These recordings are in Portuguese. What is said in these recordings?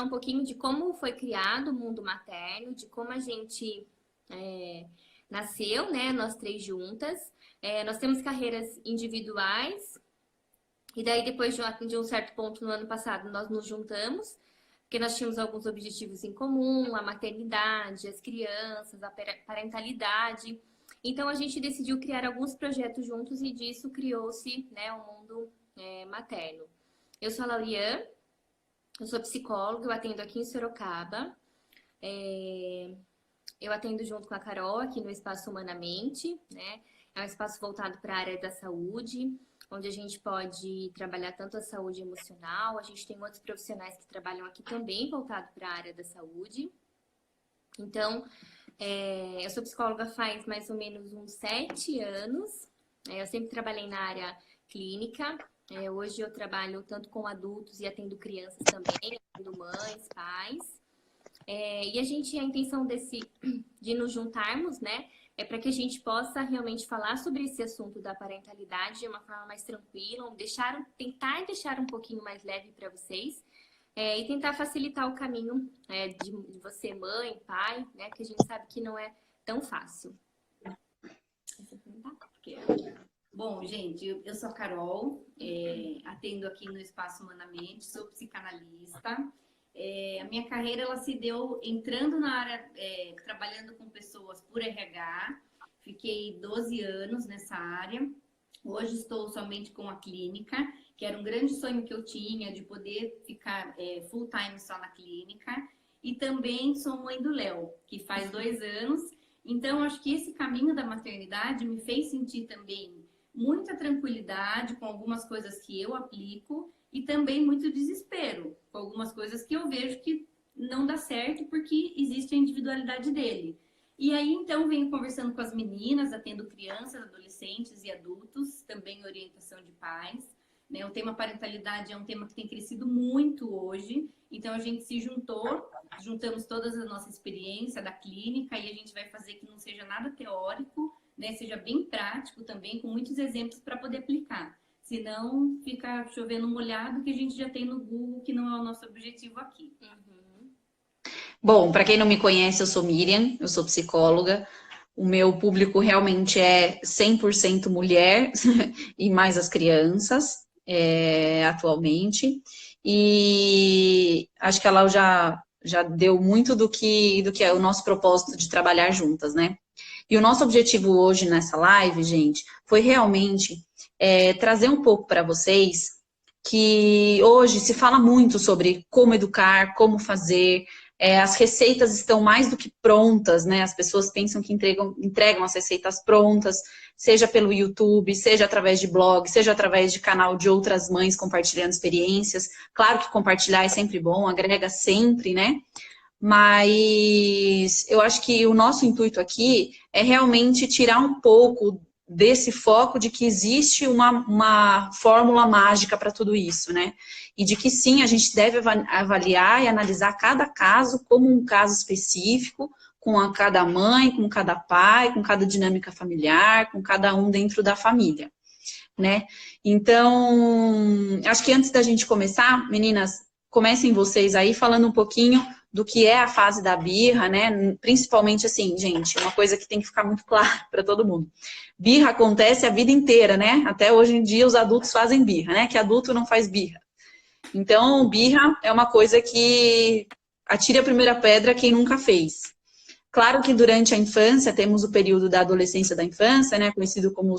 um pouquinho de como foi criado o mundo materno, de como a gente nasceu, né? Nós três juntas. Nós temos carreiras individuais, e daí depois de um certo ponto no ano passado nós nos juntamos, porque nós tínhamos alguns objetivos em comum, a maternidade, as crianças, a parentalidade. Então a gente decidiu criar alguns projetos juntos e disso criou-se, né, o mundo materno. Eu sou a Lauriane, eu sou psicóloga, eu atendo aqui em Sorocaba. Eu atendo junto com a Carol aqui no Espaço Humanamente, né? É um espaço voltado para a área da saúde, onde a gente pode trabalhar tanto a saúde emocional, a gente tem outros profissionais que trabalham aqui também voltado para a área da saúde. Então, eu sou psicóloga faz mais ou menos uns 7 anos. Eu sempre trabalhei na área clínica. Hoje eu trabalho tanto com adultos e atendo crianças também, atendo mães, pais. E a intenção de nos juntarmos, né, é para que a gente possa realmente falar sobre esse assunto da parentalidade de uma forma mais tranquila, tentar deixar um pouquinho mais leve para vocês, e tentar facilitar o caminho de você, mãe, pai, né, que a gente sabe que não é tão fácil. Bom, gente, eu sou a Carol, atendo aqui no Espaço Humanamente, sou psicanalista. A minha carreira ela se deu entrando na área, trabalhando com pessoas por RH. Fiquei 12 anos nessa área. Hoje estou somente com a clínica, que era um grande sonho que eu tinha de poder ficar full time só na clínica. E também sou mãe do Léo, que faz 2 anos. Então, acho que esse caminho da maternidade me fez sentir também muita tranquilidade com algumas coisas que eu aplico e também muito desespero com algumas coisas que eu vejo que não dá certo porque existe a individualidade dele. E aí, então, venho conversando com as meninas, atendo crianças, adolescentes e adultos, também orientação de pais. Né? O tema parentalidade é um tema que tem crescido muito hoje, então a gente se juntamos todas a nossa experiência da clínica e a gente vai fazer que não seja nada teórico, né? Seja bem prático também, com muitos exemplos para poder aplicar. Senão fica chovendo molhado que a gente já tem no Google, que não é o nosso objetivo aqui. Bom, para quem não me conhece, eu sou Miriam, eu sou psicóloga. O meu público realmente é 100% mulher e mais as crianças, atualmente. E acho que ela já deu muito do que é o nosso propósito de trabalhar juntas, né? E o nosso objetivo hoje nessa live, gente, foi realmente trazer um pouco para vocês que hoje se fala muito sobre como educar, como fazer. As receitas estão mais do que prontas, né? As pessoas pensam que entregam as receitas prontas, seja pelo YouTube, seja através de blog, seja através de canal de outras mães compartilhando experiências. Claro que compartilhar é sempre bom, agrega sempre, né? Mas eu acho que o nosso intuito aqui é realmente tirar um pouco desse foco de que existe uma fórmula mágica para tudo isso, né? E de que sim, a gente deve avaliar e analisar cada caso como um caso específico, com cada mãe, com cada pai, com cada dinâmica familiar, com cada um dentro da família, né? Então, acho que antes da gente começar, meninas, comecem vocês aí falando um pouquinho do que é a fase da birra, né? Principalmente assim, gente, uma coisa que tem que ficar muito clara para todo mundo. Birra acontece a vida inteira, né? Até hoje em dia os adultos fazem birra, né? Que adulto não faz birra. Então, birra é uma coisa que atire a primeira pedra quem nunca fez. Claro que durante a infância, temos o período da adolescência da infância, né? Conhecido como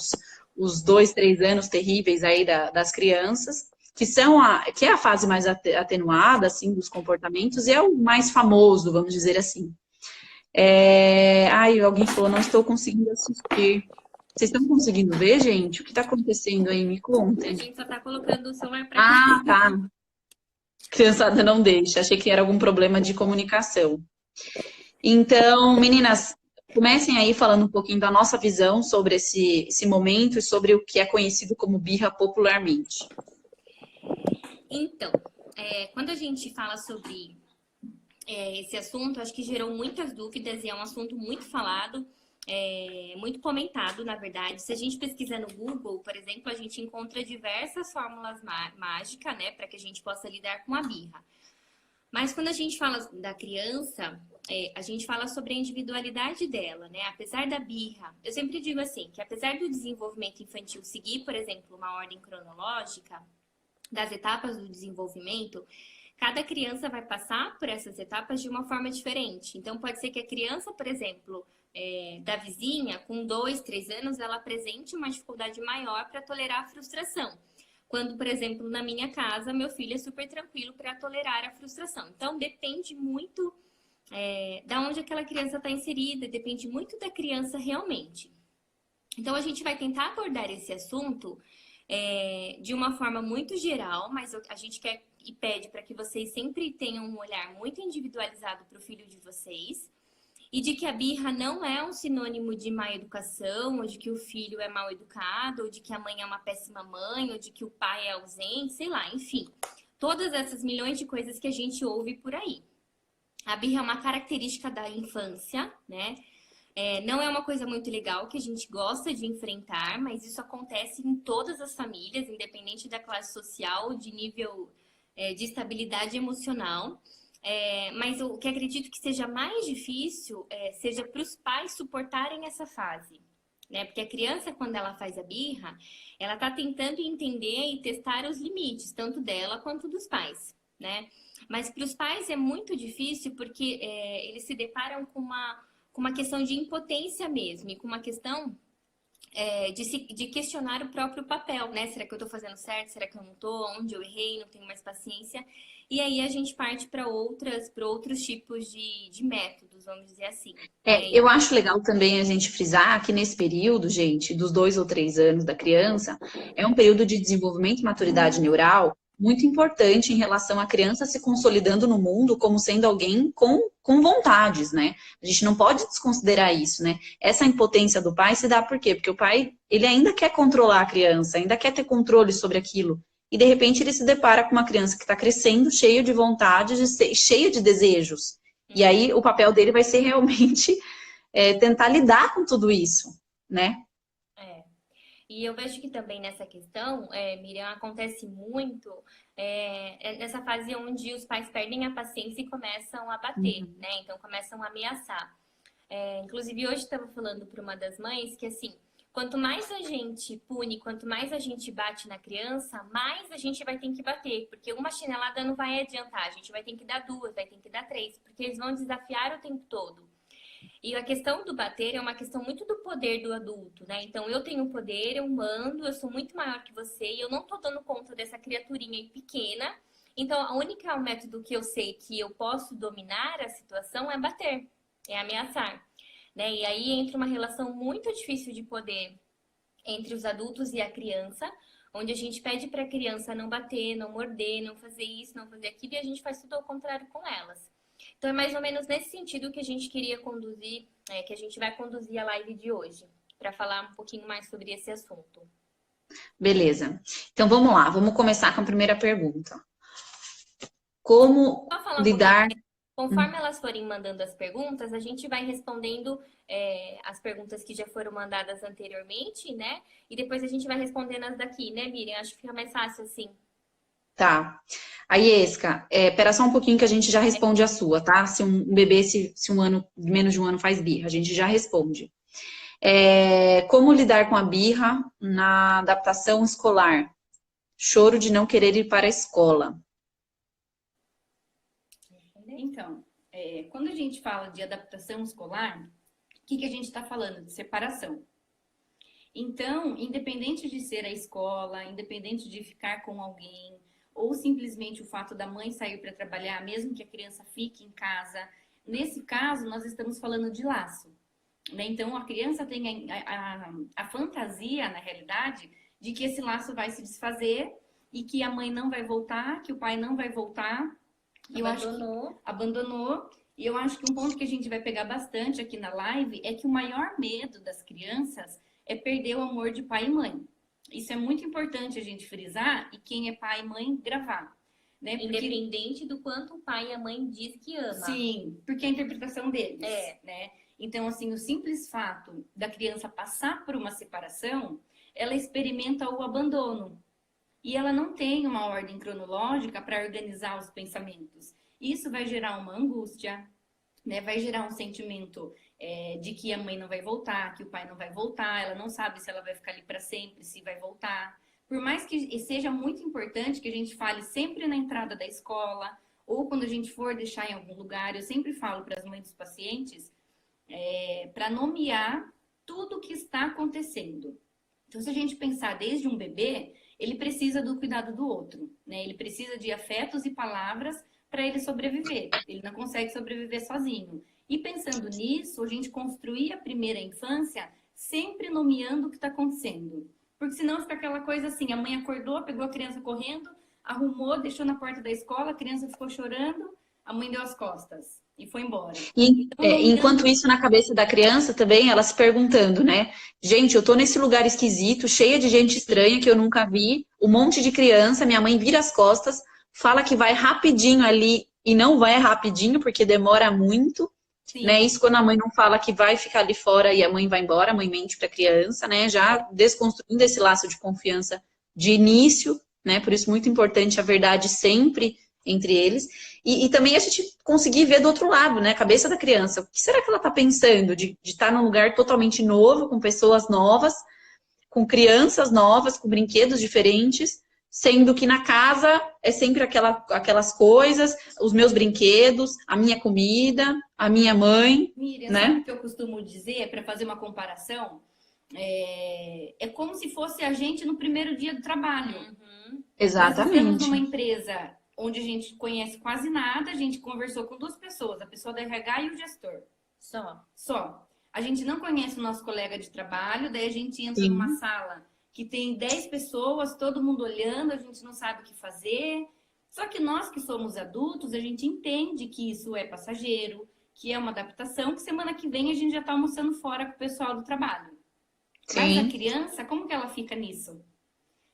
os 2, 3 anos terríveis aí das crianças, que é a fase mais atenuada, assim, dos comportamentos, e é o mais famoso, vamos dizer assim. Alguém falou, não estou conseguindo assistir. Vocês estão conseguindo ver, gente? O que está acontecendo aí? Me contem. A gente só está colocando o celular para cá. Tá. Criançada não deixa. Achei que era algum problema de comunicação. Então, meninas, comecem aí falando um pouquinho da nossa visão sobre esse momento e sobre o que é conhecido como birra popularmente. Então, quando a gente fala sobre esse assunto, acho que gerou muitas dúvidas e é um assunto muito falado, muito comentado, na verdade. Se a gente pesquisa no Google, por exemplo, a gente encontra diversas fórmulas mágicas, né, para que a gente possa lidar com a birra. Mas quando a gente fala da criança, a gente fala sobre a individualidade dela, né? Apesar da birra, eu sempre digo assim, que apesar do desenvolvimento infantil seguir, por exemplo, uma ordem cronológica das etapas do desenvolvimento, cada criança vai passar por essas etapas de uma forma diferente. Então, pode ser que a criança, por exemplo, da vizinha, com 2, 3 anos, ela apresente uma dificuldade maior para tolerar a frustração. Quando, por exemplo, na minha casa, meu filho é super tranquilo para tolerar a frustração. Então, depende muito da onde aquela criança está inserida, depende muito da criança realmente. Então, a gente vai tentar abordar esse assunto de uma forma muito geral, mas a gente quer e pede para que vocês sempre tenham um olhar muito individualizado para o filho de vocês e de que a birra não é um sinônimo de má educação, ou de que o filho é mal educado, ou de que a mãe é uma péssima mãe, ou de que o pai é ausente, sei lá, enfim. Todas essas milhões de coisas que a gente ouve por aí. A birra é uma característica da infância, né? Não é uma coisa muito legal que a gente gosta de enfrentar, mas isso acontece em todas as famílias, independente da classe social, de nível de estabilidade emocional. Mas o que acredito que seja mais difícil seja para os pais suportarem essa fase, né? Porque a criança, quando ela faz a birra, ela está tentando entender e testar os limites, tanto dela quanto dos pais, né? Mas para os pais é muito difícil porque eles se deparam com uma questão de impotência mesmo, e com uma questão de questionar o próprio papel, né? Será que eu tô fazendo certo? Será que eu não tô? Onde eu errei? Não tenho mais paciência? E aí a gente parte para outros tipos de métodos, vamos dizer assim. Eu acho legal também a gente frisar que nesse período, gente, dos 2 ou 3 anos da criança, é um período de desenvolvimento e maturidade neural muito importante em relação à criança se consolidando no mundo como sendo alguém com vontades, né? A gente não pode desconsiderar isso, né? Essa impotência do pai se dá por quê? Porque o pai, ele ainda quer controlar a criança, ainda quer ter controle sobre aquilo. E, de repente, ele se depara com uma criança que está crescendo, cheio de vontades, cheio de desejos. E aí, o papel dele vai ser realmente tentar lidar com tudo isso, né? E eu vejo que também nessa questão, Miriam, acontece muito nessa fase onde os pais perdem a paciência e começam a bater, né? Então, começam a ameaçar. Inclusive, hoje estava falando para uma das mães que, assim, quanto mais a gente pune, quanto mais a gente bate na criança, mais a gente vai ter que bater. Porque uma chinelada não vai adiantar. A gente vai ter que dar 2, vai ter que dar 3. Porque eles vão desafiar o tempo todo. E a questão do bater é uma questão muito do poder do adulto, né? Então, eu tenho poder, eu mando, eu sou muito maior que você e eu não tô dando conta dessa criaturinha aí pequena. Então, o único método que eu sei que eu posso dominar a situação é bater, é ameaçar, né? E aí entra uma relação muito difícil de poder entre os adultos e a criança, onde a gente pede para a criança não bater, não morder, não fazer isso, não fazer aquilo, e a gente faz tudo ao contrário com elas. Então, é mais ou menos nesse sentido que a gente queria conduzir, que a gente vai conduzir a live de hoje, para falar um pouquinho mais sobre esse assunto. Beleza. Então, vamos lá. Vamos começar com a primeira pergunta. Como lidar... Conforme elas forem mandando as perguntas, a gente vai respondendo as perguntas que já foram mandadas anteriormente, né? E depois a gente vai respondendo as daqui, né, Miriam? Acho que fica mais fácil assim. Tá. Aí, Esca, pera só um pouquinho que a gente já responde a sua, tá? Se um bebê, se menos de um ano faz birra, a gente já responde. Como lidar com a birra na adaptação escolar? Choro de não querer ir para a escola. Então, quando a gente fala de adaptação escolar, o que a gente está falando? De separação. Então, independente de ser a escola, independente de ficar com alguém, ou simplesmente o fato da mãe sair para trabalhar, mesmo que a criança fique em casa, nesse caso, nós estamos falando de laço, né? Então, a criança tem a fantasia, na realidade, de que esse laço vai se desfazer e que a mãe não vai voltar, que o pai não vai voltar. Abandonou. E eu acho que um ponto que a gente vai pegar bastante aqui na live é que o maior medo das crianças é perder o amor de pai e mãe. Isso é muito importante a gente frisar e quem é pai e mãe gravar, né? Porque... Independente do quanto o pai e a mãe diz que ama. Sim, porque é a interpretação deles, né? Então, assim, o simples fato da criança passar por uma separação, ela experimenta o abandono. E ela não tem uma ordem cronológica para organizar os pensamentos. Isso vai gerar uma angústia, né? Vai gerar um sentimento de que a mãe não vai voltar, que o pai não vai voltar, ela não sabe se ela vai ficar ali para sempre, se vai voltar. Por mais que seja muito importante que a gente fale sempre na entrada da escola, ou quando a gente for deixar em algum lugar, eu sempre falo para as mães dos pacientes para nomear tudo o que está acontecendo. Então, se a gente pensar desde um bebê, ele precisa do cuidado do outro, né? Ele precisa de afetos e palavras para ele sobreviver. Ele não consegue sobreviver sozinho. E pensando nisso, a gente construir a primeira infância sempre nomeando o que está acontecendo. Porque senão fica aquela coisa assim, a mãe acordou, pegou a criança correndo, arrumou, deixou na porta da escola, a criança ficou chorando, a mãe deu as costas e foi embora. Então, Enquanto isso, na cabeça da criança também, ela se perguntando, né? Gente, eu tô nesse lugar esquisito, cheia de gente estranha que eu nunca vi, um monte de criança, minha mãe vira as costas, fala que vai rapidinho ali e não vai rapidinho porque demora muito, né? Isso quando a mãe não fala que vai ficar ali fora e a mãe vai embora, a mãe mente para a criança, né? Já desconstruindo esse laço de confiança de início, né? Por isso muito importante a verdade sempre entre eles. E também a gente conseguir ver do outro lado, né? A cabeça da criança. O que será que ela está pensando de estar num lugar totalmente novo, com pessoas novas, com crianças novas, com brinquedos diferentes, sendo que na casa é sempre aquelas coisas, os meus brinquedos, a minha comida, a minha mãe, Miriam, né? sabe o que eu costumo dizer, para fazer uma comparação? É como se fosse a gente no primeiro dia do trabalho. Nós estamos numa empresa onde a gente conhece quase nada, a gente conversou com duas pessoas, a pessoa da RH e o gestor. Só. A gente não conhece o nosso colega de trabalho, daí a gente entra numa sala que tem 10 pessoas, todo mundo olhando, a gente não sabe o que fazer. Só que nós que somos adultos, a gente entende que isso é passageiro, que é uma adaptação, que semana que vem a gente já está almoçando fora com o pessoal do trabalho. Mas a criança, como que ela fica nisso?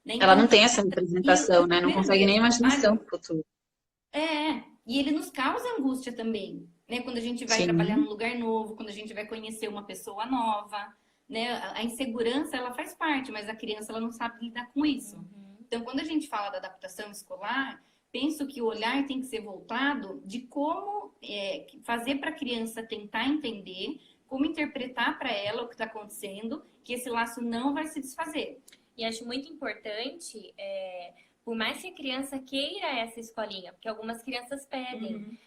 Né? Então, ela não tem essa representação, né? Não consegue nem imaginação do futuro. E ele nos causa angústia também, né? Quando a gente vai trabalhar num lugar novo, quando a gente vai conhecer uma pessoa nova, né? A insegurança, ela faz parte, mas a criança, ela não sabe lidar com isso. Então, quando a gente fala da adaptação escolar, penso que o olhar tem que ser voltado de como fazer para a criança tentar entender, como interpretar para ela o que está acontecendo, que esse laço não vai se desfazer. E acho muito importante, por mais que a criança queira essa escolinha, porque algumas crianças pedem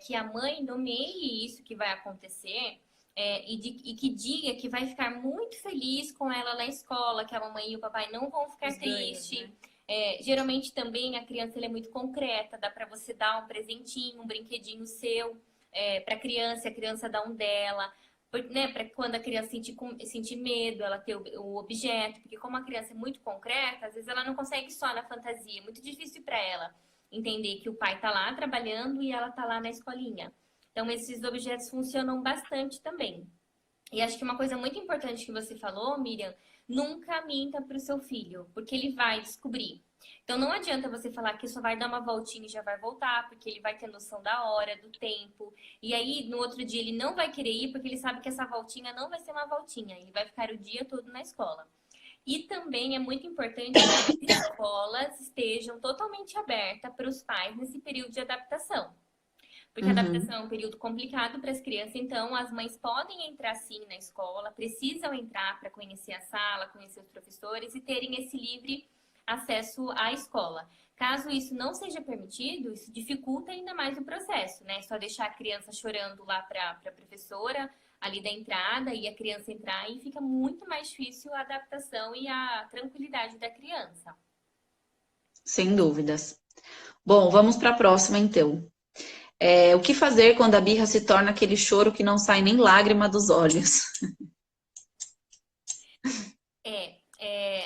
que a mãe nomeie isso que vai acontecer e que diga que vai ficar muito feliz com ela na escola, que a mamãe e o papai não vão ficar tristes. Né? Geralmente também a criança ela é muito concreta, dá para você dar um presentinho, um brinquedinho seu para a criança dá um dela. Né, para quando a criança sentir medo, ela ter o objeto, porque como a criança é muito concreta, às vezes ela não consegue só na fantasia, é muito difícil para ela entender que o pai tá lá trabalhando e ela tá lá na escolinha. Então esses objetos funcionam bastante também. E acho que uma coisa muito importante que você falou, Miriam, nunca minta para o seu filho, porque ele vai descobrir. Então não adianta você falar que só vai dar uma voltinha e já vai voltar, porque ele vai ter noção da hora, do tempo. E aí no outro dia ele não vai querer ir, porque ele sabe que essa voltinha não vai ser uma voltinha, ele vai ficar o dia todo na escola. E também é muito importante que as escolas estejam totalmente abertas para os pais nesse período de adaptação. Porque a adaptação é um período complicado para as crianças, então as mães podem entrar sim na escola, precisam entrar para conhecer a sala, conhecer os professores e terem esse livre acesso à escola. Caso isso não seja permitido, isso dificulta ainda mais o processo, né? Só deixar a criança chorando lá para a professora ali da entrada e a criança entrar e fica muito mais difícil a adaptação e a tranquilidade da criança. Sem dúvidas. Bom, vamos para a próxima então. O que fazer quando a birra se torna aquele choro que não sai nem lágrima dos olhos?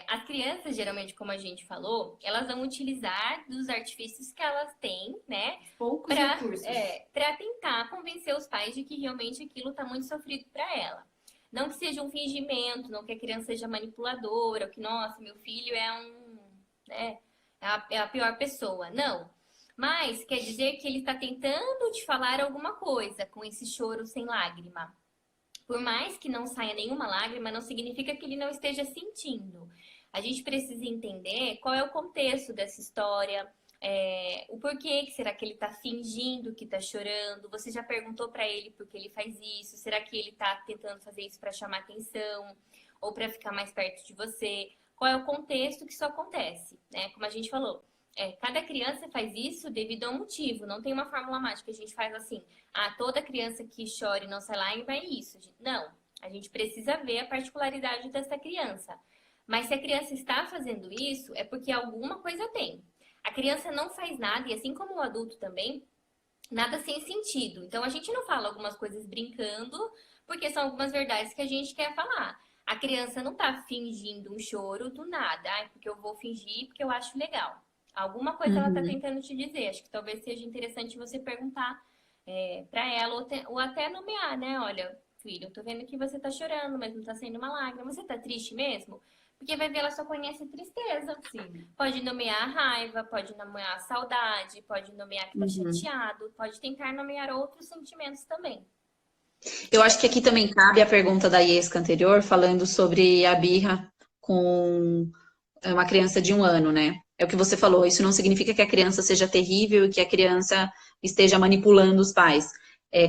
As crianças, geralmente, como a gente falou, elas vão utilizar dos artifícios que elas têm, né? Poucos recursos. Para tentar convencer os pais de que realmente aquilo está muito sofrido para ela. Não que seja um fingimento, não que a criança seja manipuladora, ou que, nossa, meu filho é a pior pessoa. Não. Mas quer dizer que ele está tentando te falar alguma coisa com esse choro sem lágrima. Por mais que não saia nenhuma lágrima, não significa que ele não esteja sentindo. A gente precisa entender qual é o contexto dessa história, O porquê que será que ele tá fingindo que tá chorando? Você já perguntou para ele por que ele faz isso? Será que ele tá tentando fazer isso para chamar atenção ou para ficar mais perto de você? Qual é o contexto que isso acontece, né? Como a gente falou, cada criança faz isso devido a um motivo. Não tem uma fórmula mágica. A gente faz assim, toda criança que chora e não sai lágrima é isso. Não, a gente precisa ver a particularidade dessa criança. Mas se a criança está fazendo isso, é porque alguma coisa tem. A criança não faz nada, e assim como o adulto também, nada sem sentido. Então a gente não fala algumas coisas brincando, porque são algumas verdades que a gente quer falar. A criança não tá fingindo um choro do nada, porque eu vou fingir porque eu acho legal. Alguma coisa ela tá tentando te dizer. Acho que talvez seja interessante você perguntar para ela, ou até nomear, né? Olha, filho, eu tô vendo que você tá chorando, mas não tá saindo uma lágrima. Você tá triste mesmo? Porque vai ver, ela só conhece tristeza. Sim. Pode nomear a raiva, pode nomear a saudade, pode nomear que tá chateado, pode tentar nomear outros sentimentos também. Eu acho que aqui também cabe a pergunta da Iesca anterior, falando sobre a birra com uma criança de 1 ano, né? É o que você falou, isso não significa que a criança seja terrível e que a criança esteja manipulando os pais.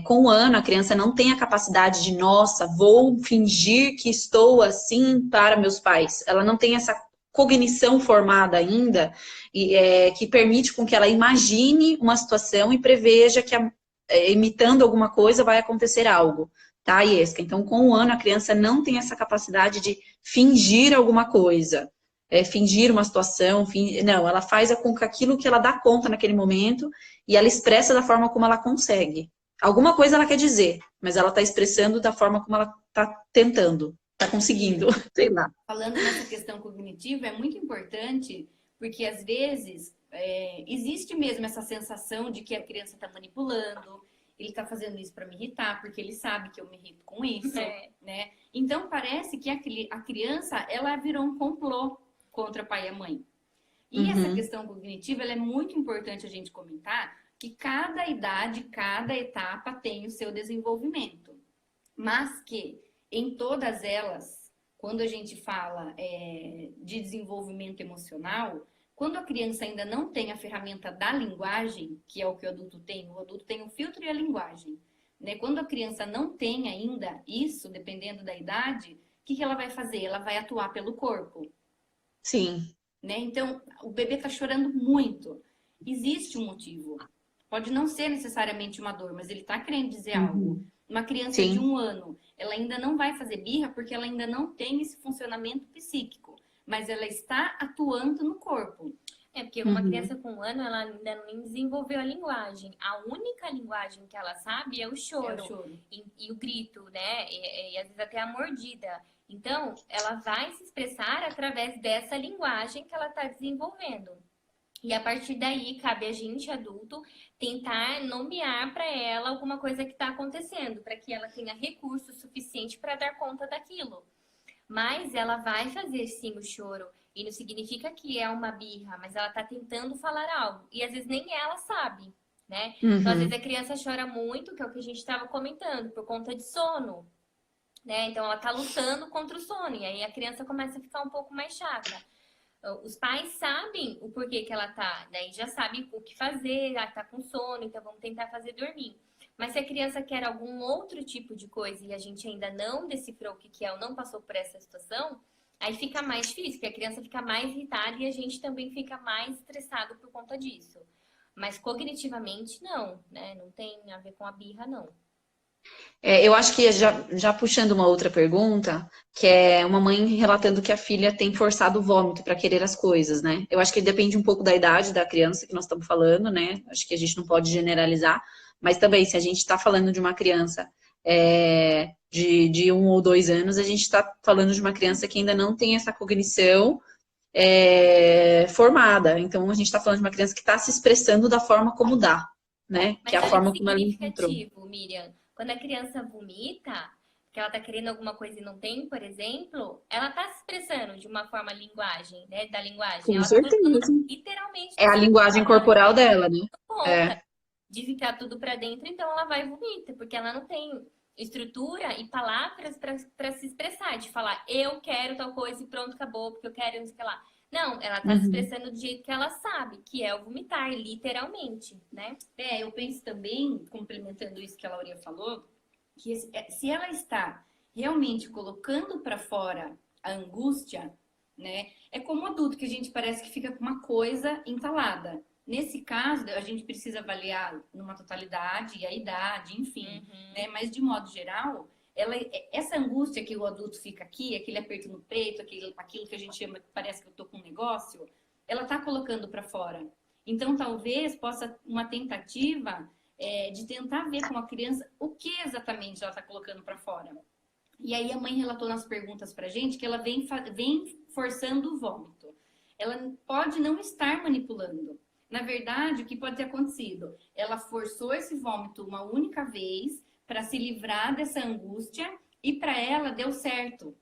Com 1 ano, a criança não tem a capacidade de, nossa, vou fingir que estou assim para meus pais. Ela não tem essa cognição formada ainda, que permite com que ela imagine uma situação e preveja que, imitando alguma coisa, vai acontecer algo. Tá, Iesca? Então, com 1 ano, a criança não tem essa capacidade de fingir alguma coisa. Fingir uma situação, não, ela faz com que aquilo que ela dá conta naquele momento e ela expressa da forma como ela consegue. Alguma coisa ela quer dizer, mas ela está expressando da forma como ela está tentando, está conseguindo, sei lá. Falando nessa questão cognitiva, é muito importante, porque às vezes existe mesmo essa sensação de que a criança está manipulando, ele está fazendo isso para me irritar, porque ele sabe que eu me irrito com isso, né? Então parece que a criança, ela virou um complô contra pai e a mãe. E essa questão cognitiva, ela é muito importante a gente comentar, que cada idade, cada etapa tem o seu desenvolvimento. Mas que em todas elas, quando a gente fala de desenvolvimento emocional, quando a criança ainda não tem a ferramenta da linguagem, que é o que o adulto tem o filtro e a linguagem. Né? Quando a criança não tem ainda isso, dependendo da idade, o que ela vai fazer? Ela vai atuar pelo corpo. Sim. Né? Então, o bebê está chorando muito. Existe um motivo. Pode não ser necessariamente uma dor, mas ele está querendo dizer algo. Uma criança de 1 ano, ela ainda não vai fazer birra porque ela ainda não tem esse funcionamento psíquico. Mas ela está atuando no corpo. Porque uma criança com 1 ano, ela ainda nem desenvolveu a linguagem. A única linguagem que ela sabe é o choro. E o grito, né? E às vezes até a mordida. Então, ela vai se expressar através dessa linguagem que ela está desenvolvendo. E a partir daí, cabe a gente, adulto, tentar nomear para ela alguma coisa que está acontecendo, para que ela tenha recurso suficiente para dar conta daquilo. Mas ela vai fazer sim o choro. E não significa que é uma birra, mas ela está tentando falar algo. E às vezes nem ela sabe, né? Então, às vezes a criança chora muito, que é o que a gente estava comentando, por conta de sono. Né? Então, ela está lutando contra o sono. E aí a criança começa a ficar um pouco mais chata. Os pais sabem o porquê que ela tá, daí já sabem o que fazer, ela tá com sono, então vamos tentar fazer dormir. Mas se a criança quer algum outro tipo de coisa e a gente ainda não decifrou o que é ou não passou por essa situação, aí fica mais difícil, porque a criança fica mais irritada e a gente também fica mais estressado por conta disso. Mas cognitivamente não, né? Não tem a ver com a birra, não. Eu acho que já puxando uma outra pergunta, que é uma mãe relatando que a filha tem forçado o vômito para querer as coisas, né? Eu acho que depende um pouco da idade da criança que nós estamos falando, né? Acho que a gente não pode generalizar, mas também se a gente está falando de uma criança de 1 ou 2 anos, a gente está falando de uma criança que ainda não tem essa cognição formada. Então a gente está falando de uma criança que está se expressando da forma como dá, né? Mas que é a forma como ela encontrou. Miriam, quando a criança vomita, que ela tá querendo alguma coisa e não tem, por exemplo, ela tá se expressando de uma forma linguagem, né? Da linguagem. Com ela certeza. tá botando literalmente. É a linguagem corporal dela, né? Conta de ficar tudo pra dentro, então ela vai vomita, porque ela não tem estrutura e palavras para se expressar, de falar, eu quero tal coisa e pronto, acabou, porque eu quero, não sei o que lá. Não, ela tá se expressando do jeito que ela sabe, que é o vomitar, literalmente, né? Eu penso também, complementando isso que a Laurinha falou, que se ela está realmente colocando para fora a angústia, né? É como adulto que a gente parece que fica com uma coisa entalada. Nesse caso, a gente precisa avaliar numa totalidade, a idade, enfim, né? Mas de modo geral, essa angústia que o adulto fica aqui, aquele aperto no peito, aquilo que a gente chama, parece que eu tô com um negócio, ela tá colocando para fora. Então, talvez possa uma tentativa de tentar ver com a criança o que exatamente ela está colocando para fora. E aí a mãe relatou nas perguntas para a gente que ela vem forçando o vômito. Ela pode não estar manipulando. Na verdade, o que pode ter acontecido? Ela forçou esse vômito uma única vez para se livrar dessa angústia e para ela deu certo.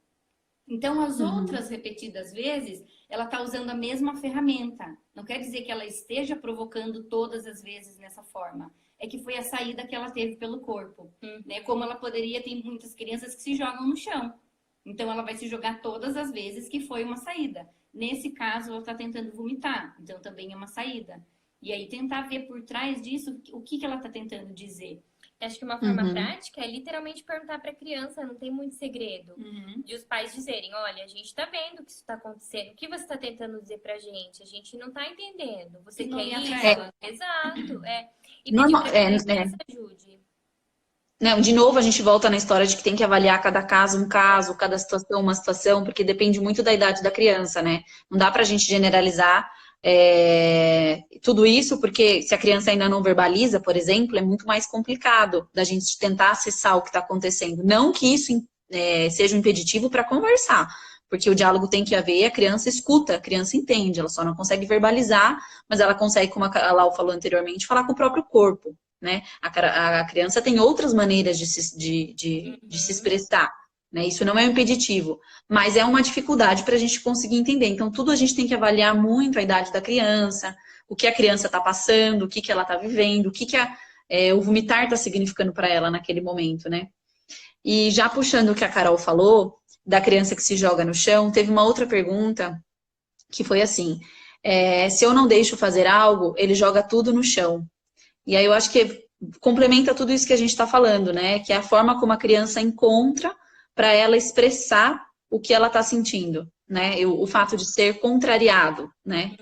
Então, as outras repetidas vezes, ela está usando a mesma ferramenta. Não quer dizer que ela esteja provocando todas as vezes nessa forma. É que foi a saída que ela teve pelo corpo. Né? Como ela poderia, tem muitas crianças que se jogam no chão. Então, ela vai se jogar todas as vezes que foi uma saída. Nesse caso, ela está tentando vomitar. Então, também é uma saída. E aí, tentar ver por trás disso o que ela está tentando dizer. Acho que uma forma prática é literalmente perguntar para a criança, não tem muito segredo. De os pais dizerem, olha, a gente tá vendo que isso tá acontecendo, o que você tá tentando dizer pra gente? A gente não tá entendendo. Você quer isso? Exato, E pedir pra que a criança ajude. Não, de novo, a gente volta na história de que tem que avaliar cada caso, um caso, cada situação, uma situação, porque depende muito da idade da criança, né? Não dá pra gente generalizar tudo isso, porque se a criança ainda não verbaliza, por exemplo, é muito mais complicado da gente tentar acessar o que está acontecendo. Não que isso seja um impeditivo para conversar, porque o diálogo tem que haver, a criança escuta, a criança entende, ela só não consegue verbalizar, mas ela consegue, como a Lau falou anteriormente, falar com o próprio corpo, né? A criança tem outras maneiras de se expressar. Né? Isso não é um impeditivo, mas é uma dificuldade para a gente conseguir entender. Então, tudo a gente tem que avaliar muito a idade da criança, o que a criança está passando, o que ela está vivendo, o que o vomitar está significando para ela naquele momento, né? E já puxando o que a Carol falou, da criança que se joga no chão, teve uma outra pergunta que foi assim, se eu não deixo fazer algo, ele joga tudo no chão. E aí eu acho que complementa tudo isso que a gente está falando, né? Que é a forma como a criança encontra para ela expressar o que ela está sentindo, né? O fato de ser contrariado, né?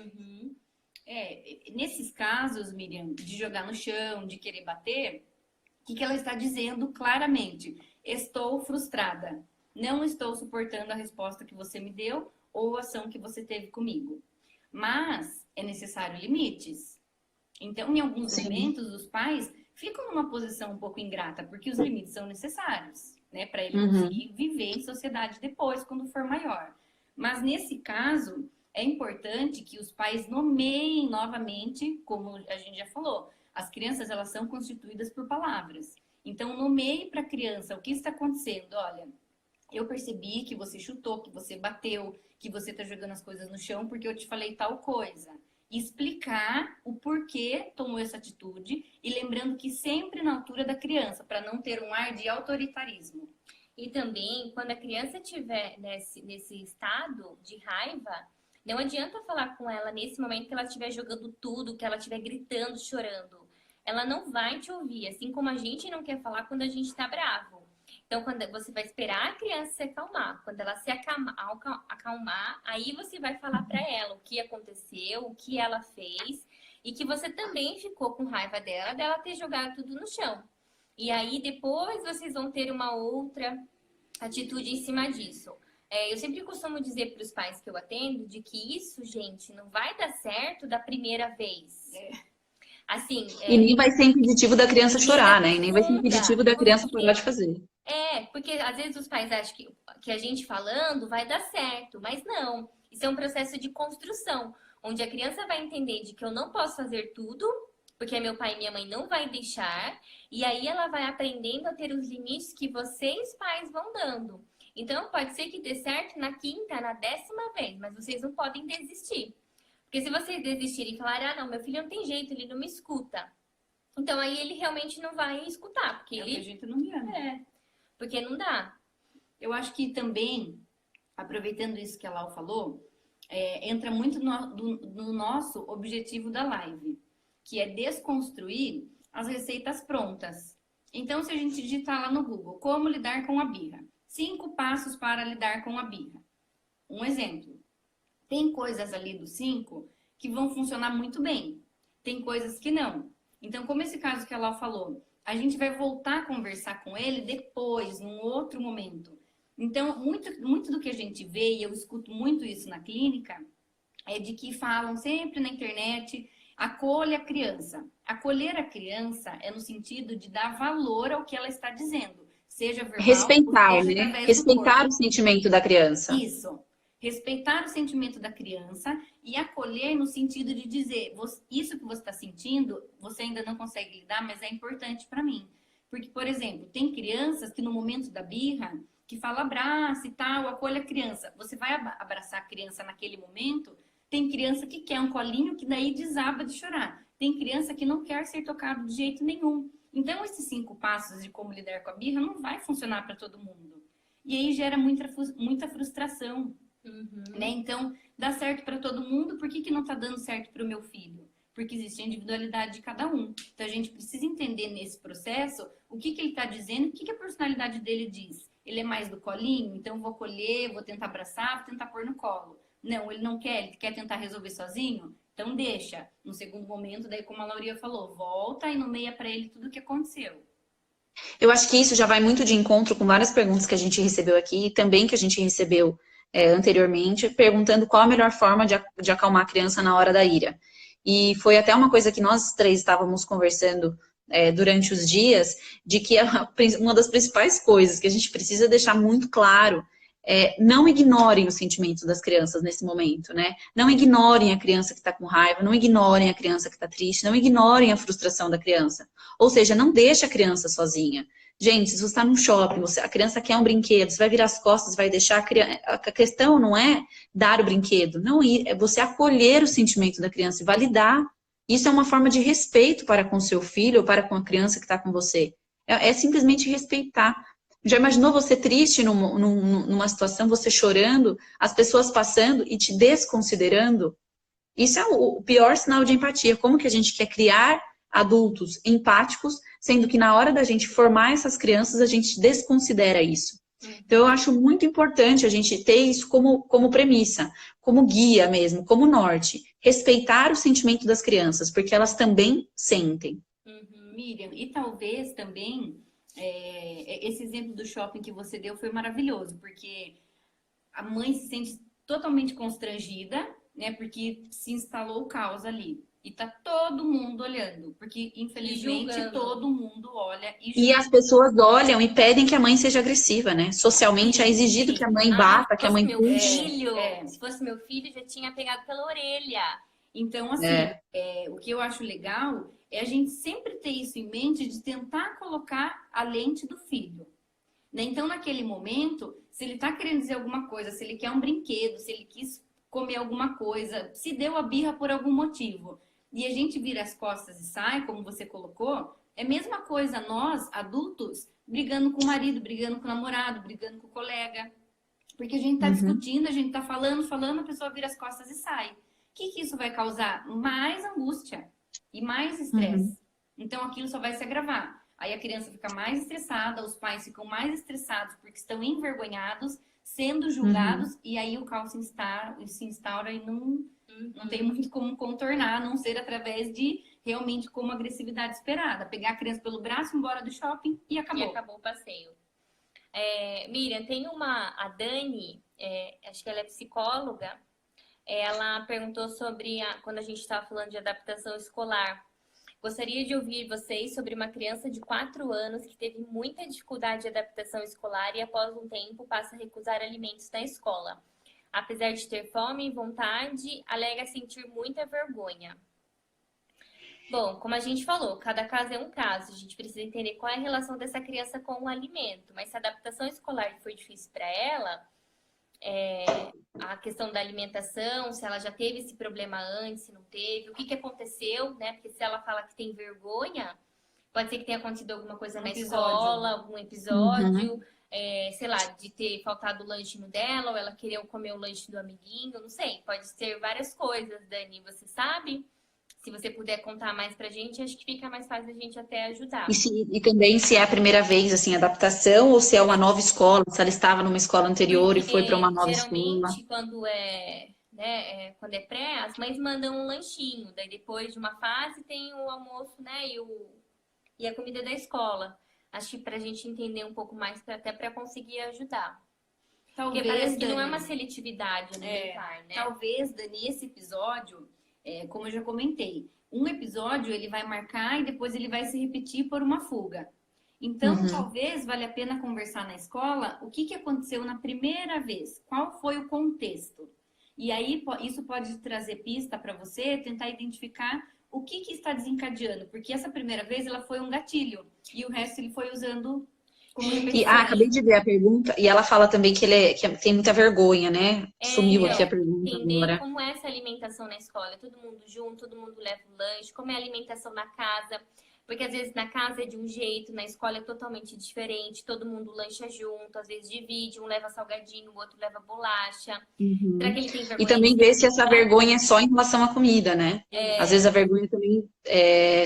Nesses casos, Miriam, de jogar no chão, de querer bater, o que ela está dizendo claramente? Estou frustrada, não estou suportando a resposta que você me deu ou a ação que você teve comigo. Mas é necessário limites. Então, em alguns momentos, os pais ficam numa posição um pouco ingrata, porque os limites são necessários, né? Para ele conseguir viver em sociedade depois, quando for maior. Mas, nesse caso, é importante que os pais nomeiem novamente, como a gente já falou, as crianças, elas são constituídas por palavras. Então, nomeie para a criança o que está acontecendo. Olha, eu percebi que você chutou, que você bateu, que você está jogando as coisas no chão porque eu te falei tal coisa. Explicar o porquê tomou essa atitude e lembrando que sempre na altura da criança, para não ter um ar de autoritarismo. E também, quando a criança estiver nesse estado de raiva, não adianta falar com ela nesse momento que ela estiver jogando tudo, que ela estiver gritando, chorando. Ela não vai te ouvir, assim como a gente não quer falar quando a gente está bravo. Então, quando você vai esperar a criança se acalmar, quando ela se acalmar, aí você vai falar para ela o que aconteceu, o que ela fez e que você também ficou com raiva dela ter jogado tudo no chão. E aí depois vocês vão ter uma outra atitude em cima disso. Eu sempre costumo dizer para os pais que eu atendo de que isso, gente, não vai dar certo da primeira vez. Assim, e nem vai ser impeditivo da criança chorar, né? E nem vai ser impeditivo da criança parar de fazer. Porque às vezes os pais acham que a gente falando vai dar certo, mas não. Isso é um processo de construção, onde a criança vai entender de que eu não posso fazer tudo, porque meu pai e minha mãe não vai deixar, e aí ela vai aprendendo a ter os limites que vocês, pais, vão dando. Então, pode ser que dê certo na quinta, na 10ª vez, mas vocês não podem desistir. Porque se vocês desistirem e falarem, não, meu filho não tem jeito, ele não me escuta. Então, aí ele realmente não vai escutar, porque a gente não engana. Porque não dá. Eu acho que também, aproveitando isso que a Lau falou, entra muito no nosso objetivo da live, que é desconstruir as receitas prontas. Então, se a gente digitar lá no Google, como lidar com a birra? 5 passos para lidar com a birra. Um exemplo. Tem coisas ali dos 5 que vão funcionar muito bem. Tem coisas que não. Então, como esse caso que ela falou, a gente vai voltar a conversar com ele depois, num outro momento. Então, muito do que a gente vê, e eu escuto muito isso na clínica, é de que falam sempre na internet, acolha a criança. Acolher a criança é no sentido de dar valor ao que ela está dizendo, seja verbal, Respeitar, seja né? através do Respeitar corpo. o sentimento da criança. Isso. Respeitar o sentimento da criança e acolher no sentido de dizer, isso que você está sentindo, você ainda não consegue lidar, mas é importante para mim. Porque, por exemplo, tem crianças que no momento da birra, que fala abraça e tal, acolha a criança. Você vai abraçar a criança naquele momento, tem criança que quer um colinho que daí desaba de chorar. Tem criança que não quer ser tocado de jeito nenhum. Então, esses 5 passos de como lidar com a birra não vai funcionar para todo mundo. E aí gera muita frustração. Né? Então, dá certo para todo mundo, por que não está dando certo para o meu filho? Porque existe a individualidade de cada um. Então, a gente precisa entender nesse processo o que ele está dizendo, o que a personalidade dele diz. Ele é mais do colinho, então vou acolher, vou tentar abraçar, vou tentar pôr no colo. Não, ele não quer, ele quer tentar resolver sozinho, então deixa. No segundo momento, daí como a Lauria falou, volta e nomeia para ele tudo o que aconteceu. Eu acho que isso já vai muito de encontro com várias perguntas que a gente recebeu aqui, e também que a gente recebeu anteriormente, perguntando qual a melhor forma de acalmar a criança na hora da ira. E foi até uma coisa que nós 3 estávamos conversando durante os dias, de que uma das principais coisas que a gente precisa deixar muito claro não ignorem os sentimentos das crianças nesse momento, né? Não ignorem a criança que está com raiva, não ignorem a criança que está triste, não ignorem a frustração da criança. Ou seja, não deixe a criança sozinha. Gente, se você está num shopping, a criança quer um brinquedo, você vai virar as costas, vai deixar a criança... A questão não é dar o brinquedo, não é você acolher o sentimento da criança e validar. Isso é uma forma de respeito para com seu filho ou para com a criança que está com você. É simplesmente respeitar. Já imaginou você triste numa situação, você chorando, as pessoas passando e te desconsiderando? Isso é o pior sinal de empatia. Como que a gente quer criar adultos empáticos, sendo que na hora da gente formar essas crianças, a gente desconsidera isso. Então, eu acho muito importante a gente ter isso como premissa, como guia mesmo, como norte. Respeitar o sentimento das crianças, porque elas também sentem. Miriam, e talvez também, esse exemplo do shopping que você deu foi maravilhoso, porque a mãe se sente totalmente constrangida, né, porque se instalou o caos ali. E tá todo mundo olhando, porque infelizmente todo mundo olha e julga. E as pessoas olham e pedem que a mãe seja agressiva, né? Socialmente é exigido que a mãe bata, que a mãe puxe. Se fosse meu filho, já tinha pegado pela orelha. Então, assim, o que eu acho legal é a gente sempre ter isso em mente de tentar colocar a lente do filho. Né? Então, naquele momento, se ele tá querendo dizer alguma coisa, se ele quer um brinquedo, se ele quis comer alguma coisa, se deu a birra por algum motivo, e a gente vira as costas e sai, como você colocou, é a mesma coisa nós, adultos, brigando com o marido, brigando com o namorado, brigando com o colega. Porque a gente tá discutindo, a gente tá falando, a pessoa vira as costas e sai. O que isso vai causar? Mais angústia e mais estresse. Então aquilo só vai se agravar. Aí a criança fica mais estressada, os pais ficam mais estressados porque estão envergonhados, sendo julgados, e aí o caos se instaura e não tem muito como contornar, a não ser através de realmente como agressividade esperada. Pegar a criança pelo braço, embora do shopping e acabou. E acabou o passeio. Miriam, tem a Dani, acho que ela é psicóloga, ela perguntou sobre, quando a gente estava falando de adaptação escolar, gostaria de ouvir vocês sobre uma criança de 4 anos que teve muita dificuldade de adaptação escolar e após um tempo passa a recusar alimentos na escola. Apesar de ter fome e vontade, alega sentir muita vergonha. Bom, como a gente falou, cada caso é um caso. A gente precisa entender qual é a relação dessa criança com o alimento. Mas se a adaptação escolar foi difícil para ela, a questão da alimentação, se ela já teve esse problema antes, se não teve, o que aconteceu, né? Porque se ela fala que tem vergonha, pode ser que tenha acontecido alguma coisa na escola, algum episódio. sei lá, de ter faltado o lanche no dela, ou ela querer comer o lanche do amiguinho, não sei. Pode ser várias coisas, Dani, você sabe? Se você puder contar mais pra gente, acho que fica mais fácil a gente até ajudar. E também se é a primeira vez, assim, adaptação, ou se é uma nova escola, se ela estava numa escola anterior e foi para uma Porque nova escola. geralmente quando é pré, as mães mandam um lanchinho, daí depois de uma fase tem o almoço, né, e a comida da escola. Acho que pra gente entender um pouco mais, até pra conseguir ajudar. Porque Talvez, parece que não é Dani, uma seletividade alimentar, né? talvez, Dani, esse episódio, como eu já comentei, um episódio ele vai marcar e depois ele vai se repetir por uma fuga. Então, talvez valha a pena conversar na escola o que aconteceu na primeira vez, qual foi o contexto. E aí, isso pode trazer pista para você, tentar identificar o que está desencadeando, porque essa primeira vez ela foi um gatilho e o resto ele foi usando como repetição. Acabei de ver a pergunta, e ela fala também que tem muita vergonha, né? Sumiu aqui a pergunta entender agora. como é essa alimentação na escola, todo mundo junto, todo mundo leva o lanche, como é a alimentação na casa, porque às vezes na casa é de um jeito, na escola é totalmente diferente, todo mundo lancha junto, às vezes divide, um leva salgadinho, o outro leva bolacha. Será que ele tem vergonha? E também ver se essa vergonha é só em relação à comida, né? Às vezes a vergonha também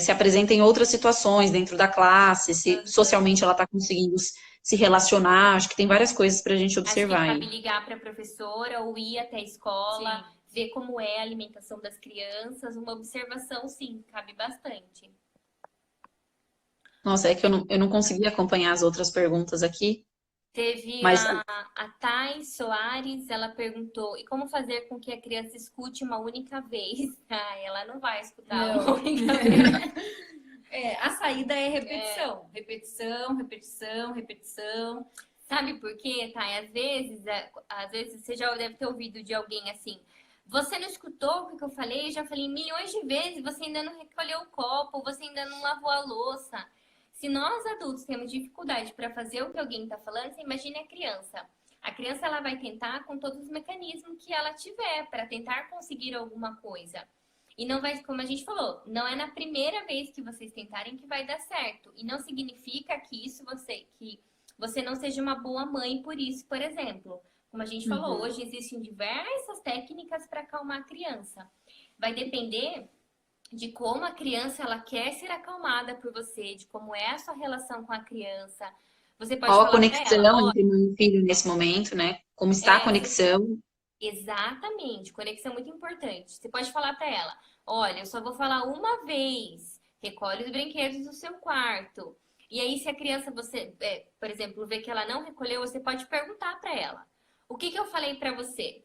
se apresenta em outras situações, dentro da classe, se socialmente ela está conseguindo se relacionar. Acho que tem várias coisas para a gente observar Acho que aí. cabe ligar para a professora ou ir até a escola, ver como é a alimentação das crianças. Uma observação, sim, cabe bastante. Nossa, é que eu não consegui acompanhar as outras perguntas aqui. Teve Mas a Thais Soares, ela perguntou, e como fazer com que a criança escute uma única vez? Ah, ela não vai escutar uma única vez. A saída é repetição. Repetição, repetição, repetição. Sabe por quê, Thay? Às vezes você já deve ter ouvido de alguém assim, você não escutou o que eu falei? Eu já falei milhões de vezes, você ainda não recolheu o copo, você ainda não lavou a louça. Se nós adultos temos dificuldade para fazer o que alguém está falando, você imagine a criança. A criança ela vai tentar com todos os mecanismos que ela tiver para tentar conseguir alguma coisa. E não vai, como a gente falou, não é na primeira vez que vocês tentarem que vai dar certo. E não significa que você não seja uma boa mãe por isso, por exemplo. Como a gente falou, hoje existem diversas técnicas para acalmar a criança. Vai depender de como a criança ela quer ser acalmada por você, de como é a sua relação com a criança. Você pode qual a falar conexão para ela, entre mãe e filho nesse momento, né? Como está a conexão? Exatamente, conexão muito importante. Você pode falar para ela, olha, eu só vou falar uma vez, recolhe os brinquedos do seu quarto. E aí, se a criança, por exemplo, vê que ela não recolheu, você pode perguntar para ela, o que eu falei para você?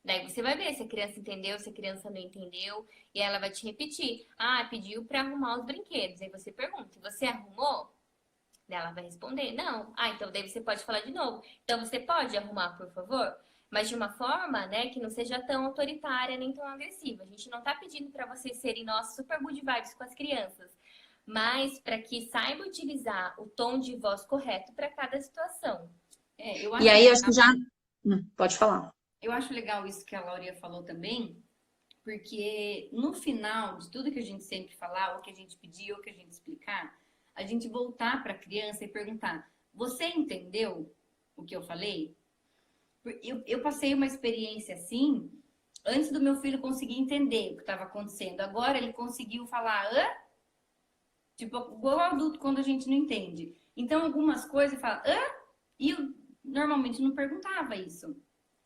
Daí você vai ver se a criança entendeu, se a criança não entendeu, e ela vai te repetir. Ah, pediu para arrumar os brinquedos. Aí você pergunta, você arrumou? Daí ela vai responder, não. Ah, então daí você pode falar de novo. Então você pode arrumar, por favor? Mas de uma forma, né, que não seja tão autoritária nem tão agressiva. A gente não tá pedindo para vocês serem nossos super good vibes com as crianças, mas para que saiba utilizar o tom de voz correto para cada situação. E aí, eu acho que já... Pode falar. Eu acho legal isso que a Lauria falou também, porque no final de tudo que a gente sempre falar, ou que a gente pedir, ou que a gente explicar, a gente voltar para a criança e perguntar, você entendeu o que eu falei? Eu passei uma experiência assim, antes do meu filho conseguir entender o que estava acontecendo. Agora ele conseguiu falar, hã? Tipo, igual adulto quando a gente não entende. Então, algumas coisas ele fala, hã? E eu normalmente não perguntava isso.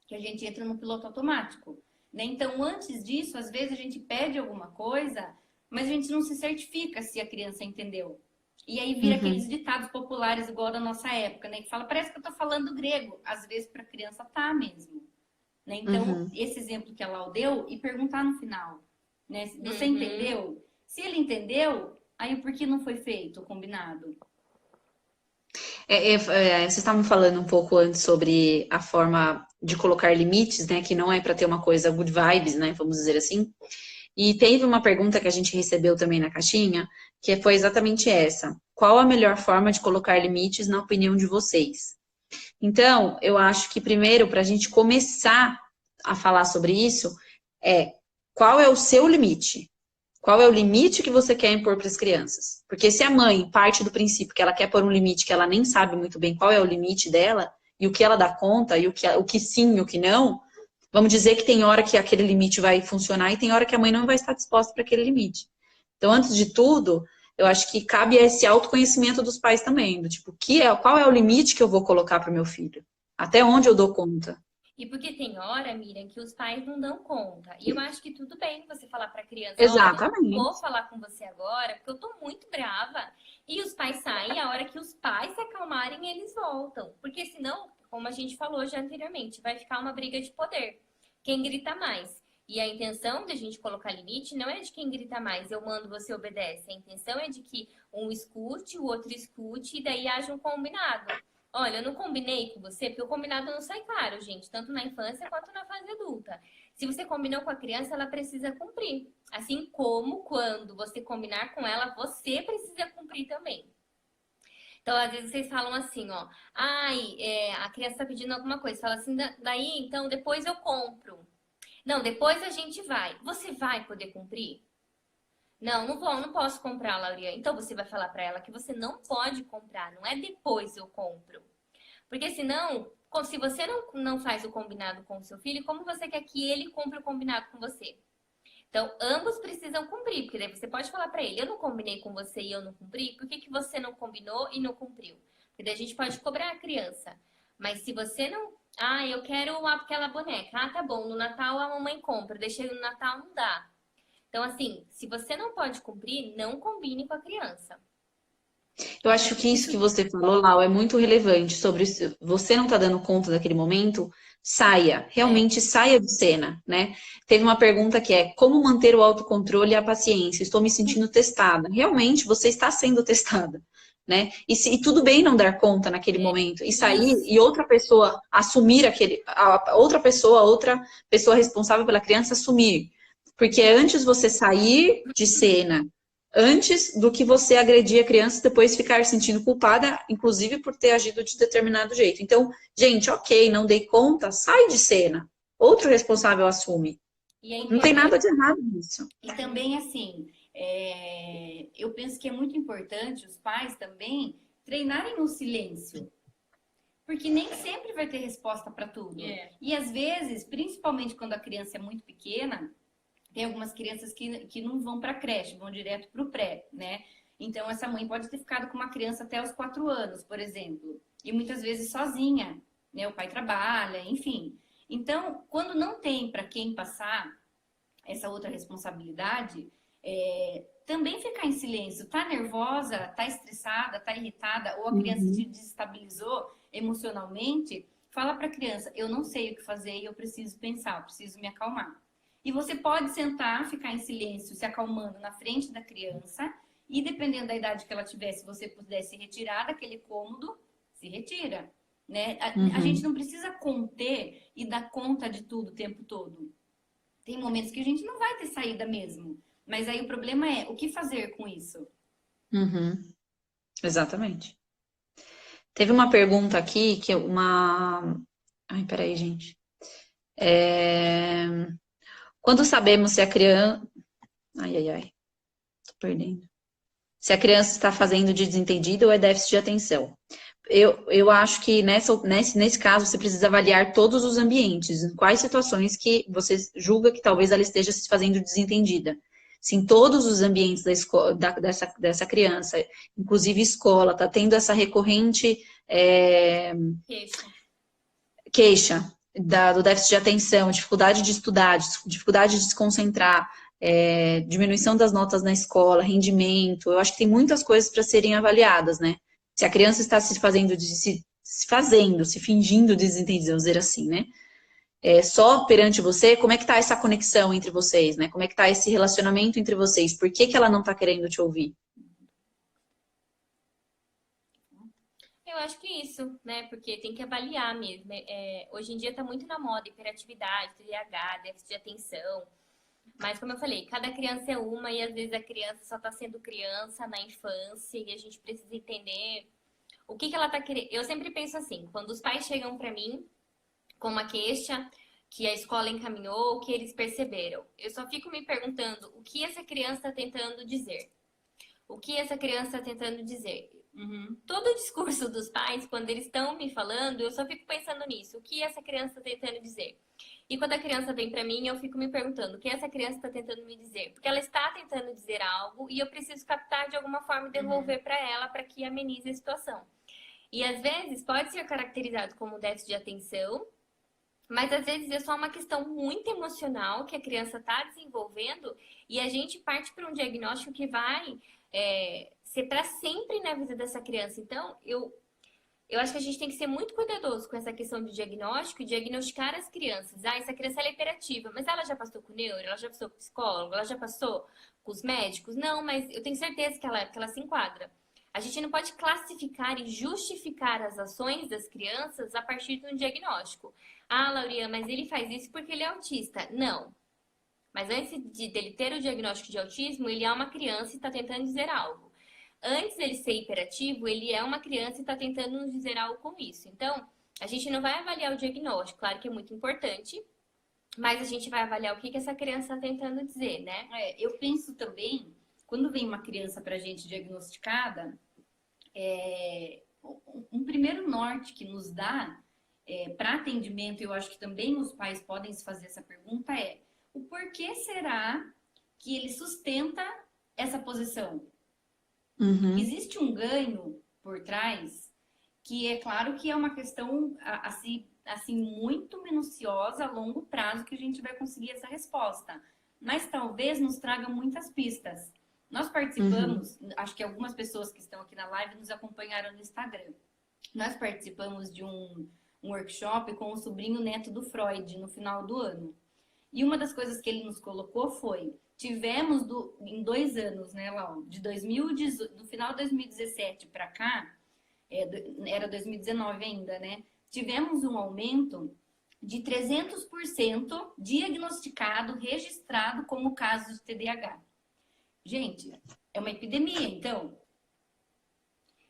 Que a gente entra no piloto automático, né? Então, antes disso, às vezes a gente pede alguma coisa, mas a gente não se certifica se a criança entendeu. E aí vira aqueles ditados populares igual da nossa época, né? Que fala, parece que eu tô falando grego. Às vezes para a criança tá mesmo, né? Então, esse exemplo que a Lau deu e perguntar no final, né? Você entendeu? Se ele entendeu, aí por que não foi feito o combinado? Vocês estavam falando um pouco antes sobre a forma de colocar limites, né? Que não é para ter uma coisa good vibes, né? Vamos dizer assim. E teve uma pergunta que a gente recebeu também na caixinha, que foi exatamente essa. Qual a melhor forma de colocar limites na opinião de vocês? Então, eu acho que primeiro, para a gente começar a falar sobre isso, qual é o seu limite? Qual é o limite que você quer impor para as crianças? Porque se a mãe parte do princípio que ela quer pôr um limite que ela nem sabe muito bem qual é o limite dela, e o que ela dá conta, e o que sim e o que não, vamos dizer que tem hora que aquele limite vai funcionar e tem hora que a mãe não vai estar disposta para aquele limite. Então, antes de tudo, eu acho que cabe esse autoconhecimento dos pais também, do tipo, qual é o limite que eu vou colocar para o meu filho? Até onde eu dou conta? E porque tem hora, Miriam, que os pais não dão conta. E eu acho que tudo bem você falar para a criança, olha, não vou Exatamente. falar com você agora, porque eu tô muito brava. E os pais saem, a hora que os pais se acalmarem, eles voltam. Porque senão, como a gente falou já anteriormente, vai ficar uma briga de poder. Quem grita mais. E a intenção de a gente colocar limite não é de quem grita mais, eu mando, você obedece. A intenção é de que um escute, o outro escute, e daí haja um combinado. Olha, eu não combinei com você, porque o combinado não sai caro, gente, tanto na infância quanto na fase adulta. Se você combinou com a criança, ela precisa cumprir. Assim como quando você combinar com ela, você precisa cumprir também. Então, às vezes vocês falam assim, ó, ai, a criança tá pedindo alguma coisa, fala assim, daí, então, depois eu compro. Não, depois a gente vai. Você vai poder cumprir? Não, não vou, não posso comprar, Lauria. Então você vai falar para ela que você não pode comprar, não é depois eu compro. Porque senão, se você não faz o combinado com o seu filho, como você quer que ele cumpra o combinado com você? Então, ambos precisam cumprir, porque daí você pode falar para ele, eu não combinei com você e eu não cumpri, por que que você não combinou e não cumpriu? Porque daí a gente pode cobrar a criança. Mas se você não, eu quero aquela boneca. Ah, tá bom, no Natal a mamãe compra, deixei no Natal, não dá. Então, assim, se você não pode cumprir, não combine com a criança. Eu acho que isso Isso, que você falou, Lau, é muito relevante sobre se você não está dando conta daquele momento, saia, É, realmente saia de cena, né? Teve uma pergunta que é como manter o autocontrole e a paciência? Estou me sentindo testada. Realmente, você está sendo testada, né? E tudo bem não dar conta naquele momento e sair isso. e outra pessoa assumir outra pessoa responsável pela criança assumir. Porque é antes você sair de cena antes do que você agredir a criança e depois ficar se sentindo culpada, inclusive por ter agido de determinado jeito. Então, gente, ok, não dei conta, sai de cena. Outro responsável assume. E é Não tem nada importante. de errado nisso. e também, assim, eu penso que é muito importante os pais também treinarem o silêncio. Porque nem sempre vai ter resposta para tudo. É. E às vezes, principalmente quando a criança é muito pequena, tem algumas crianças que não vão para a creche, vão direto para o pré, né? Então, essa mãe pode ter ficado com uma criança até os 4 anos, por exemplo, e muitas vezes sozinha, né? O pai trabalha, enfim. Então, quando não tem para quem passar essa outra responsabilidade, também ficar em silêncio. Tá nervosa, tá estressada, tá irritada, ou a criança te Uhum. desestabilizou emocionalmente, fala para a criança, eu não sei o que fazer e eu preciso pensar, eu preciso me acalmar. E você pode sentar, ficar em silêncio, se acalmando na frente da criança, e dependendo da idade que ela tiver, se você puder se retirar daquele cômodo, se retira. Né? A gente Uhum. não precisa conter e dar conta de tudo o tempo todo. Tem momentos que a gente não vai ter saída mesmo. Mas aí o problema é o que fazer com isso? Uhum. Exatamente. Teve uma pergunta aqui que uma. Ai, peraí, gente. Quando sabemos se a criança. Ai, ai, ai, tô perdendo. Se a criança está fazendo de desentendida ou é déficit de atenção. Eu acho que nesse caso você precisa avaliar todos os ambientes, em quais situações que você julga que talvez ela esteja se fazendo desentendida. Se em todos os ambientes da escola, dessa criança, inclusive escola, está tendo essa recorrente Queixa. queixa do déficit de atenção, dificuldade de estudar, dificuldade de se concentrar, diminuição das notas na escola, rendimento. Eu acho que tem muitas coisas para serem avaliadas, né? Se a criança está se fingindo desentendida, vamos dizer assim, né? Só perante você, como é que tá essa conexão entre vocês, né? Como é que tá esse relacionamento entre vocês? Por que que ela não está querendo te ouvir? Eu acho que isso, né? Porque tem que avaliar mesmo. Hoje em dia tá muito na moda hiperatividade, TDAH, déficit de atenção. Mas como eu falei, cada criança é uma e às vezes a criança só tá sendo criança na infância e a gente precisa entender o que que ela tá querendo. Eu sempre penso assim, quando os pais chegam pra mim com uma queixa, que a escola encaminhou, que eles perceberam. Eu só fico me perguntando o que essa criança está tentando dizer. O que essa criança está tentando dizer? Todo o discurso dos pais, quando eles estão me falando, eu só fico pensando nisso. O que essa criança está tentando dizer? E quando a criança vem para mim, eu fico me perguntando o que essa criança está tentando me dizer. Porque ela está tentando dizer algo e eu preciso captar de alguma forma e devolver para ela para que amenize a situação. E às vezes pode ser caracterizado como déficit de atenção, mas às vezes é só uma questão muito emocional que a criança está desenvolvendo e a gente parte para um diagnóstico que vai ser para sempre na vida dessa criança. Então, eu acho que a gente tem que ser muito cuidadoso com essa questão de diagnóstico e diagnosticar as crianças. Ah, essa criança ela é hiperativa, mas ela já passou com o neuro, ela já passou com o psicólogo, ela já passou com os médicos? Não, mas eu tenho certeza que ela se enquadra. A gente não pode classificar e justificar as ações das crianças a partir de um diagnóstico. Ah, Lauria, mas ele faz isso porque ele é autista. Não. Mas antes dele ter o diagnóstico de autismo, ele é uma criança e está tentando dizer algo. Antes dele ser hiperativo, ele é uma criança e está tentando nos dizer algo com isso. Então, a gente não vai avaliar o diagnóstico, claro que é muito importante, mas a gente vai avaliar o que essa criança está tentando dizer, né? Eu penso também, quando vem uma criança para a gente diagnosticada, um primeiro norte que nos dá para atendimento, eu acho que também os pais podem se fazer essa pergunta, o porquê será que ele sustenta essa posição? Existe um ganho por trás que é claro que é uma questão assim muito minuciosa a longo prazo que a gente vai conseguir essa resposta, mas talvez nos traga muitas pistas. Nós participamos, acho que algumas pessoas que estão aqui na live nos acompanharam no Instagram. Nós participamos de um workshop com o sobrinho neto do Freud no final do ano. E uma das coisas que ele nos colocou foi, tivemos em 2 anos, né, Lau, do final de 2017 para cá, era 2019 ainda, né? Tivemos um aumento de 300% diagnosticado, registrado como caso de TDAH. Gente, é uma epidemia, então.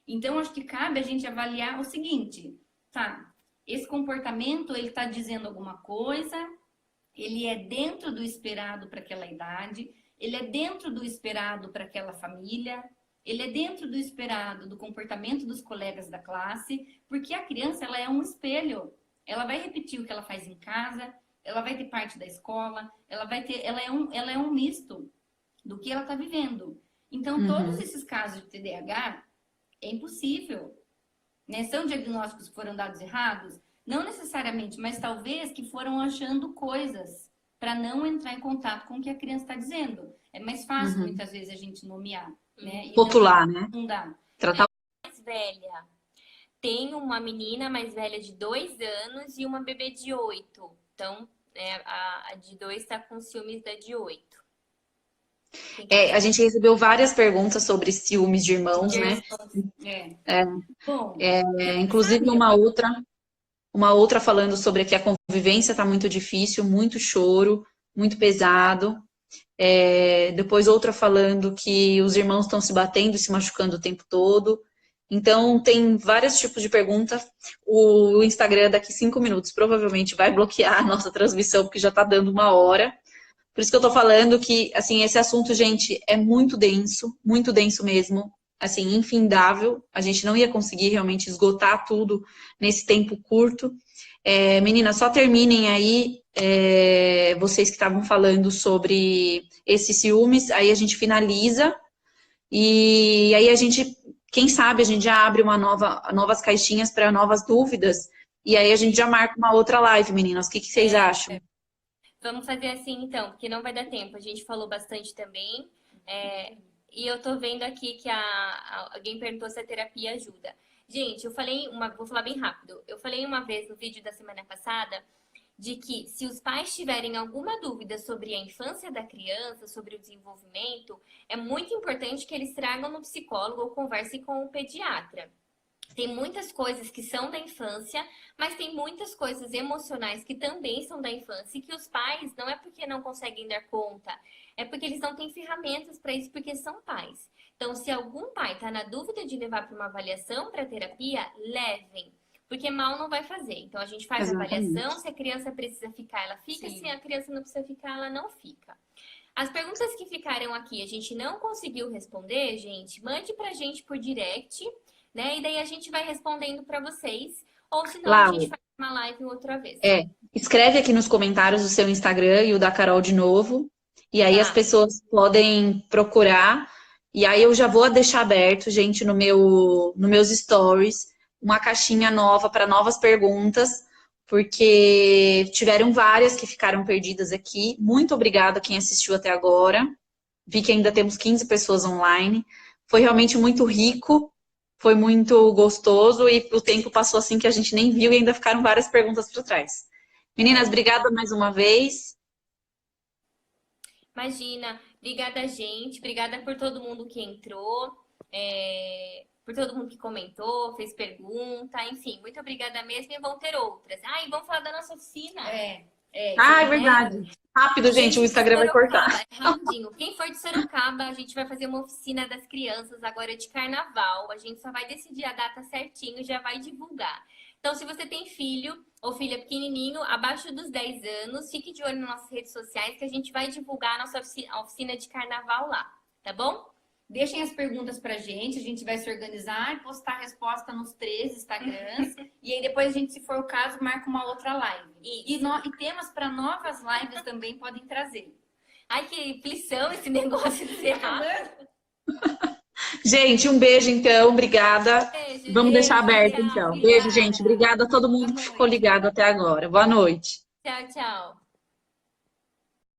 Então, acho que cabe a gente avaliar o seguinte, tá? Esse comportamento, ele está dizendo alguma coisa, ele é dentro do esperado para aquela idade, ele é dentro do esperado para aquela família, ele é dentro do esperado do comportamento dos colegas da classe, porque a criança, ela é um espelho. Ela vai repetir o que ela faz em casa, ela vai ter parte da escola, ela é um misto do que ela está vivendo. Então, todos esses casos de TDAH é impossível. Né? São diagnósticos que foram dados errados? Não necessariamente, mas talvez que foram achando coisas para não entrar em contato com o que a criança está dizendo. É mais fácil, muitas vezes, a gente nomear. Né? Rotular, né? Não dá. Tratar Mais velha. Tem uma menina mais velha de 2 anos e uma bebê de 8. Então, a de 2 está com ciúmes da de 8. A gente recebeu várias perguntas sobre ciúmes de irmãos, né? Bom, Inclusive uma outra falando sobre que a convivência está muito difícil, muito choro, muito pesado. Depois outra falando que os irmãos estão se batendo e se machucando o tempo todo. Então, tem vários tipos de pergunta. O Instagram, daqui 5 minutos, provavelmente vai bloquear a nossa transmissão, porque já está dando 1 hora. Por isso que eu tô falando que, assim, esse assunto, gente, é muito denso mesmo, assim, infindável. A gente não ia conseguir realmente esgotar tudo nesse tempo curto. Meninas, só terminem aí, vocês que estavam falando sobre esses ciúmes, aí a gente finaliza, e aí a gente, quem sabe, a gente já abre novas caixinhas para novas dúvidas, e aí a gente já marca uma outra live, meninas. O que vocês acham? Vamos fazer assim, então, porque não vai dar tempo. A gente falou bastante também. E eu tô vendo aqui que alguém perguntou se a terapia ajuda. Gente, vou falar bem rápido. Eu falei uma vez no vídeo da semana passada de que se os pais tiverem alguma dúvida sobre a infância da criança, sobre o desenvolvimento, é muito importante que eles tragam no psicólogo ou conversem com o pediatra. Tem muitas coisas que são da infância, mas tem muitas coisas emocionais que também são da infância e que os pais, não é porque não conseguem dar conta, é porque eles não têm ferramentas para isso, porque são pais. Então, se algum pai está na dúvida de levar para uma avaliação, para terapia, levem. porque mal não vai fazer. Então, a gente faz a Exatamente. avaliação, se a criança precisa ficar, ela fica, Sim. se a criança não precisa ficar, ela não fica. As perguntas que ficaram aqui, a gente não conseguiu responder, gente, mande pra gente por direct, né? E daí a gente vai respondendo pra vocês, ou senão a Lau, gente faz uma live outra vez. escreve aqui nos comentários o seu Instagram e o da Carol de novo. E aí as Tá. pessoas podem procurar. E aí eu já vou deixar aberto, gente, nos meus stories, uma caixinha nova para novas perguntas, porque tiveram várias que ficaram perdidas aqui. Muito obrigada a quem assistiu até agora. Vi que ainda temos 15 pessoas online. Foi realmente muito rico, foi muito gostoso e o tempo passou assim que a gente nem viu e ainda ficaram várias perguntas por trás. Meninas, obrigada mais uma vez. Imagina, obrigada, gente. Obrigada por todo mundo que entrou, por todo mundo que comentou, fez pergunta, enfim, muito obrigada mesmo e vão ter outras. Ah, e vamos falar da nossa oficina. Ah, é verdade. Rápido, gente, o de Instagram vai cortar. Sorocaba, rapidinho. Quem for de Sorocaba, a gente vai fazer uma oficina das crianças agora de carnaval. A gente só vai decidir a data certinho e já vai divulgar. Então, se você tem filho ou filha pequenininho, abaixo dos 10 anos, fique de olho nas nossas redes sociais que a gente vai divulgar a nossa oficina de carnaval lá, tá bom? Deixem as perguntas pra gente, a gente vai se organizar e postar a resposta nos 3 Instagrams. E aí depois a gente, se for o caso, marca uma outra live. E temas para novas lives também podem trazer. Ai, que aflição esse negócio de ser rápido. Gente, um beijo então, obrigada. Beijo, Vamos deixar gente. aberto Tchau, então. obrigada. Beijo, gente. Obrigada a todo mundo que ficou ligado até agora. Boa noite. Tchau, tchau.